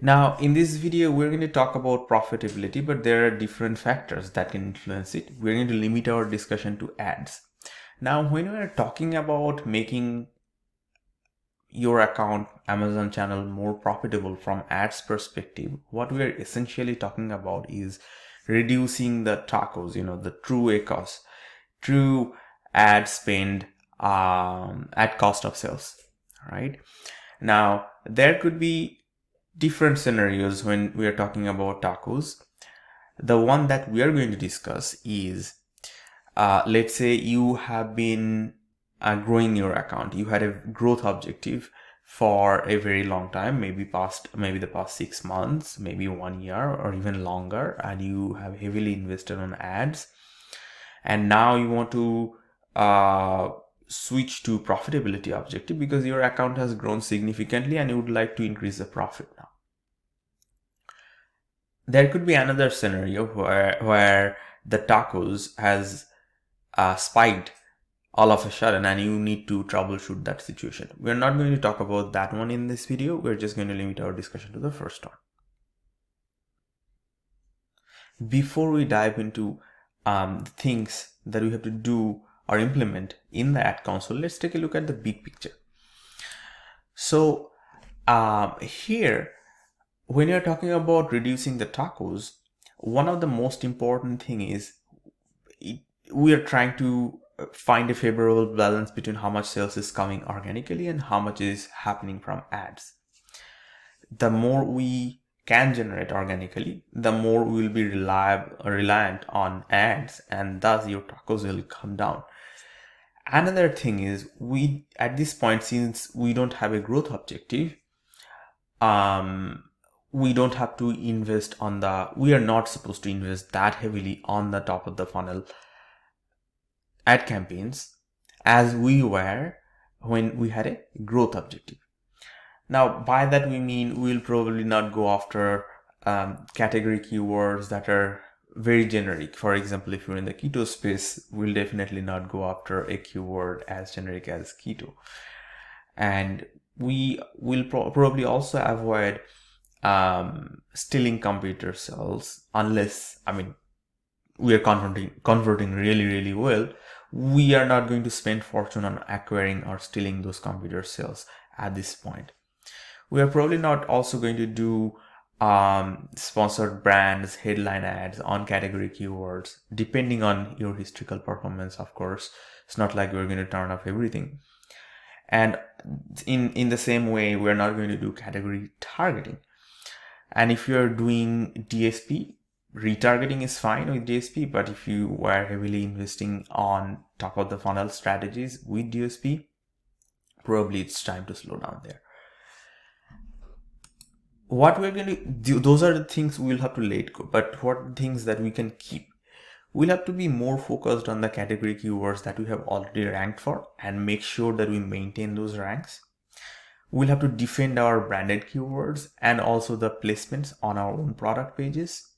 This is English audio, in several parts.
Now, in this video, we're going to talk about profitability, but there are different factors that can influence it. We're going to limit our discussion to ads. Now, when we're talking about making your account Amazon channel more profitable from ads perspective, what we're essentially talking about is reducing the tacos, the true ACOS, true ad spend at cost of sales, right? Now, there could be different scenarios when we are talking about tacos. The one that we are going to discuss is, let's say you have been growing your account. You had a growth objective for a very long time, maybe the past 6 months, maybe 1 year, or even longer, and you have heavily invested on ads. And now you want to switch to profitability objective because your account has grown significantly and you would like to increase the profit now. There could be another scenario where the tacos has spiked all of a sudden and you need to troubleshoot that situation. We're not going to talk about that one in this video. We're just going to limit our discussion to the first one. Before we dive into the things that we have to do or implement in the ad console, let's take a look at the big picture. So here, when you're talking about reducing the tacos, one of the most important thing is we are trying to find a favorable balance between how much sales is coming organically and how much is happening from ads. The more we can generate organically, the more we will be reliant on ads, and thus your tacos will come down. Another thing is, we at this point, since we don't have a growth objective, we don't have to invest on we are not supposed to invest that heavily on the top of the funnel ad campaigns as we were when we had a growth objective. Now, by that we mean we'll probably not go after category keywords that are very generic. For example, if you're in the keto space, we'll definitely not go after a keyword as generic as keto. And we will probably also avoid stealing computer sales unless, we are converting really, really well. We are not going to spend fortune on acquiring or stealing those computer sales at this point. We are probably not also going to do sponsored brands, headline ads on category keywords, depending on your historical performance, of course. It's not like we're going to turn off everything. And in the same way, we're not going to do category targeting. And if you're doing DSP, retargeting is fine with DSP, but if you were heavily investing on top of the funnel strategies with DSP, probably it's time to slow down there. What we're going to do, those are the things we'll have to let go, but what things that we can keep? We'll have to be more focused on the category keywords that we have already ranked for and make sure that we maintain those ranks. We'll have to defend our branded keywords and also the placements on our own product pages.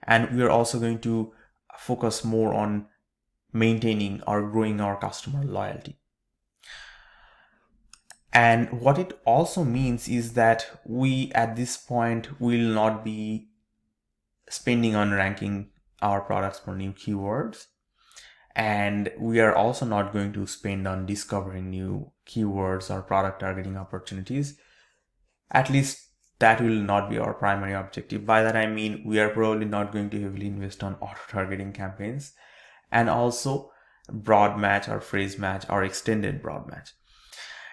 And we're also going to focus more on maintaining or growing our customer loyalty. And what it also means is that we at this point will not be spending on ranking our products for new keywords. And we are also not going to spend on discovering new keywords or product targeting opportunities. At least that will not be our primary objective. By that I mean we are probably not going to heavily invest on auto targeting campaigns and also broad match or phrase match or extended broad match.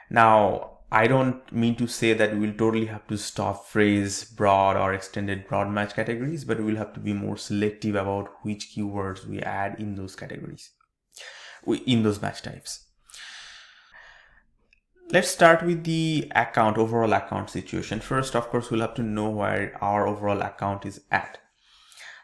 Now, I don't mean to say that we'll totally have to stop phrase, broad or extended broad match categories, but we'll have to be more selective about which keywords we add in those categories, in those match types. Let's start with the overall account situation. First, of course, we'll have to know where our overall account is at.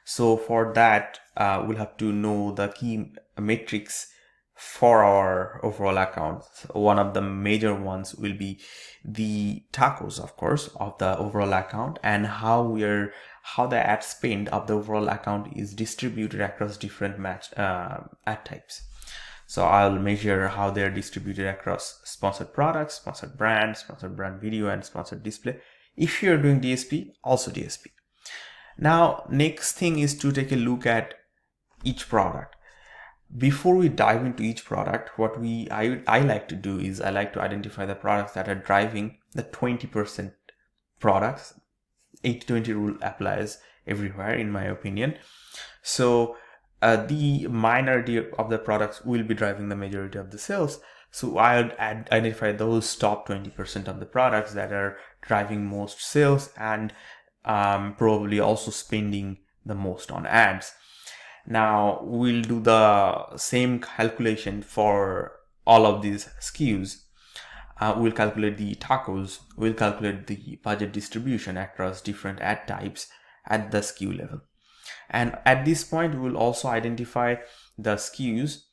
So for that, we'll have to know the key metrics for our overall account. One of the major ones will be the tacos, of course, of the overall account, and how the ad spend of the overall account is distributed across different ad types. So I'll measure how they're distributed across sponsored products, sponsored brand video, and sponsored display If you're doing DSP, also DSP. Now, next thing is to take a look at each product. Before we dive into each product, what I like to do is I like to identify the products that are driving the 20% products. 80-20 rule applies everywhere, in my opinion. So the minority of the products will be driving the majority of the sales. So I'll identify those top 20% of the products that are driving most sales and probably also spending the most on ads. Now we'll do the same calculation for all of these SKUs. We'll calculate the tacos, we'll calculate the budget distribution across different ad types at the SKU level. And at this point, we'll also identify the SKUs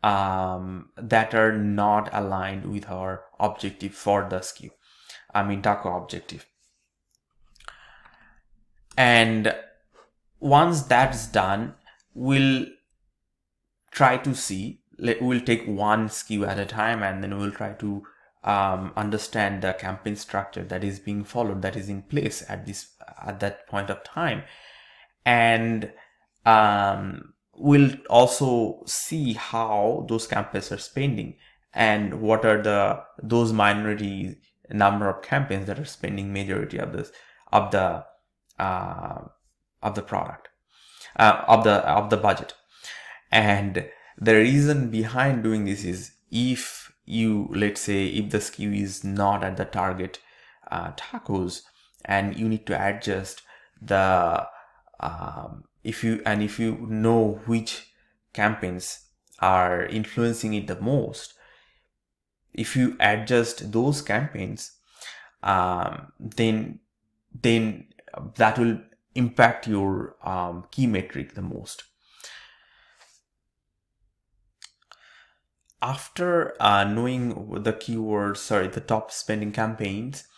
that are not aligned with our objective for the SKU. I mean, taco objective. And once that's done, we'll try to see, we'll take one SKU at a time, and then we'll try to understand the campaign structure that is being followed, that is in place at that point of time. And we'll also see how those campaigns are spending and what are those minority number of campaigns that are spending majority of the product of the budget. And the reason behind doing this is, let's say if the SKU is not at the target tacos, and you need to adjust the if you know which campaigns are influencing it the most, if you adjust those campaigns, then that will impact your key metric the most. After knowing the keywords, the top spending campaigns,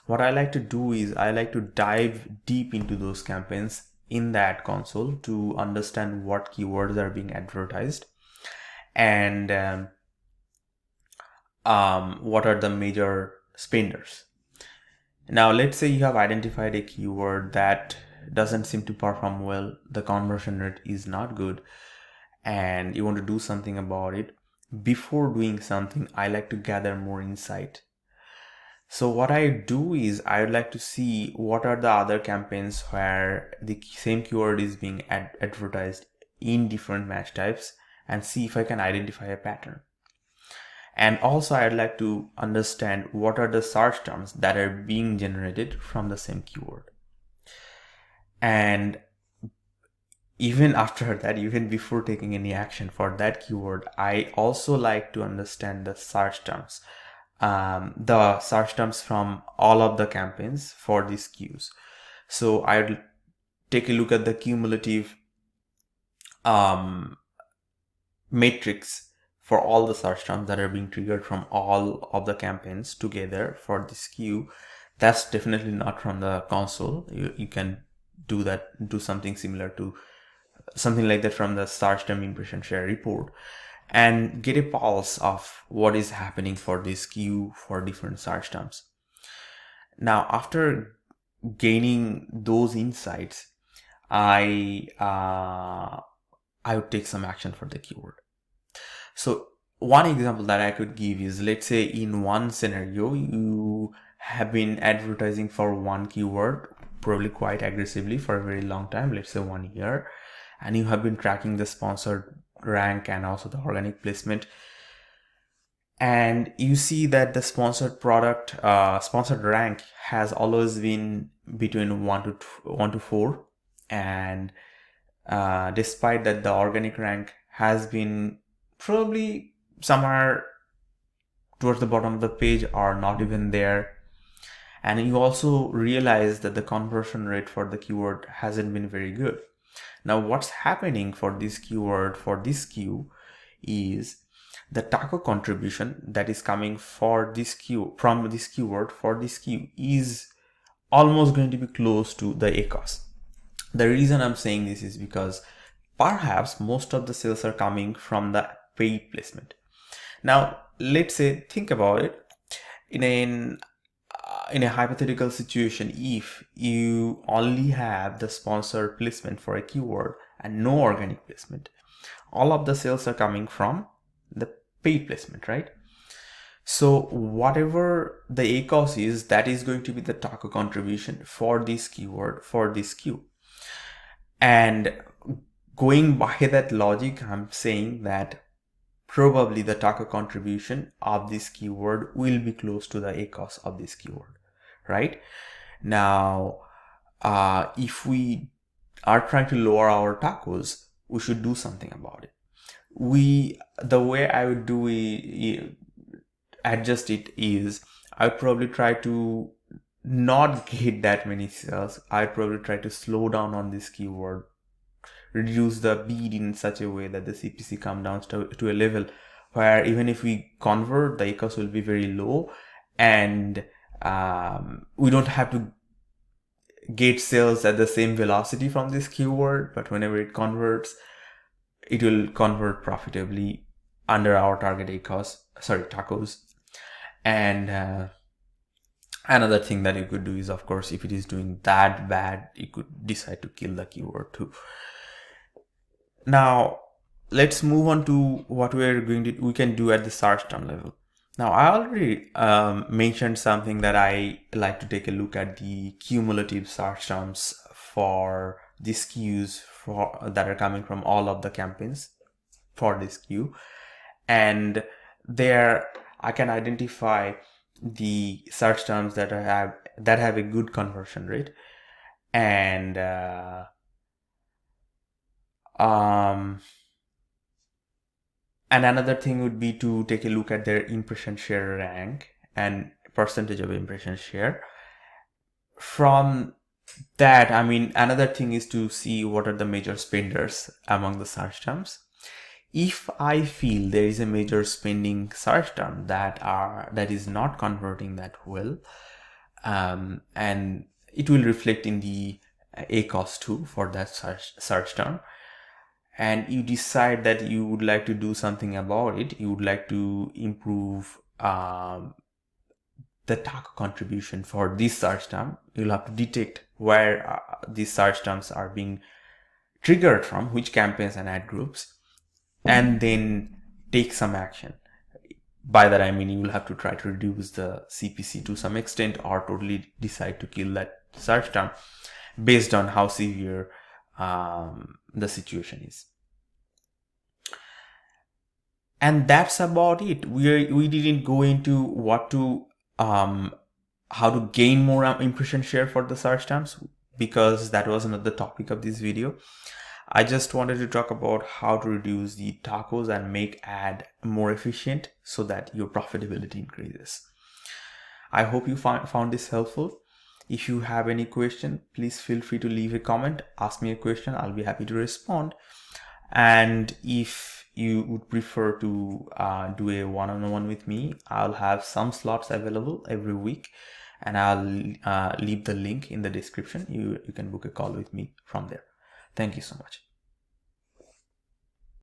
what I like to do is I like to dive deep into those campaigns in the ad console to understand what keywords are being advertised and what are the major spenders. Now, let's say you have identified a keyword that doesn't seem to perform well, the conversion rate is not good, and you want to do something about it. Before doing something, I like to gather more insight. So what I do is I would like to see what are the other campaigns where the same keyword is being advertised in different match types, and see if I can identify a pattern. And also I'd like to understand what are the search terms that are being generated from the same keyword. And even after that, even before taking any action for that keyword, I also like to understand the search terms. The search terms from all of the campaigns for these SKUs. So I'll take a look at the cumulative matrix for all the search terms that are being triggered from all of the campaigns together for the SKU. That's definitely not from the console. You can do something similar to something like that from the search term impression share report, and get a pulse of what is happening for this SKU for different search terms. Now, after gaining those insights, I would take some action for the keyword. So one example that I could give is, let's say in one scenario, you have been advertising for one keyword probably quite aggressively for a very long time, let's say 1 year, and you have been tracking the sponsored rank and also the organic placement, and you see that the sponsored rank has always been between 1 to 4, and despite that the organic rank has been probably somewhere towards the bottom of the page or not even there. And you also realize that the conversion rate for the keyword hasn't been very good. Now, what's happening for this keyword, for this SKU, is the taco contribution that is coming for this from this keyword for this SKU is almost going to be close to the ACOS. The reason I'm saying this is because perhaps most of the sales are coming from the paid placement. Now, let's say, think about it. in a hypothetical situation, if you only have the sponsored placement for a keyword and no organic placement, all of the sales are coming from the paid placement, right? So whatever the ACOS is, that is going to be the taco contribution for this keyword, for this queue. And going by that logic, I'm saying that probably the taco contribution of this keyword will be close to the ACOS of this keyword, right? Now, if we are trying to lower our tacos, we should do something about it. The way I would do adjust it is, I would probably try to not get that many sales. I'd probably try to slow down on this keyword, reduce the bid in such a way that the CPC come down to a level where even if we convert, the ACOS will be very low, and we don't have to get sales at the same velocity from this keyword, but whenever it converts, it will convert profitably under our target tacos. And another thing that you could do is, of course, if it is doing that bad, you could decide to kill the keyword too. Now, let's move on to what we can do at the search term level. Now, I already mentioned something that I like to take a look at the cumulative search terms for these queues that are coming from all of the campaigns for this queue. And there I can identify the search terms that have a good conversion rate. And another thing would be to take a look at their impression share rank and percentage of impression share. From that, I mean, another thing is to see what are the major spenders among the search terms. If I feel there is a major spending search term that is not converting that well, and it will reflect in the ACOS too for that search term, and you decide that you would like to do something about it, you would like to improve the taco contribution for this search term, you'll have to detect where these search terms are being triggered from, which campaigns and ad groups, and then take some action. By that I mean you will have to try to reduce the CPC to some extent, or totally decide to kill that search term based on how severe the situation is. And that's about it. We didn't go into how to gain more impression share for the search terms, because that was not the topic of this video. I just wanted to talk about how to reduce the tacos and make ad more efficient so that your profitability increases. I hope you found this helpful. If you have any question, please feel free to leave a comment, ask me a question, I'll be happy to respond. And if you would prefer to do a one-on-one with me, I'll have some slots available every week, and I'll leave the link in the description. You can book a call with me from there. Thank you so much.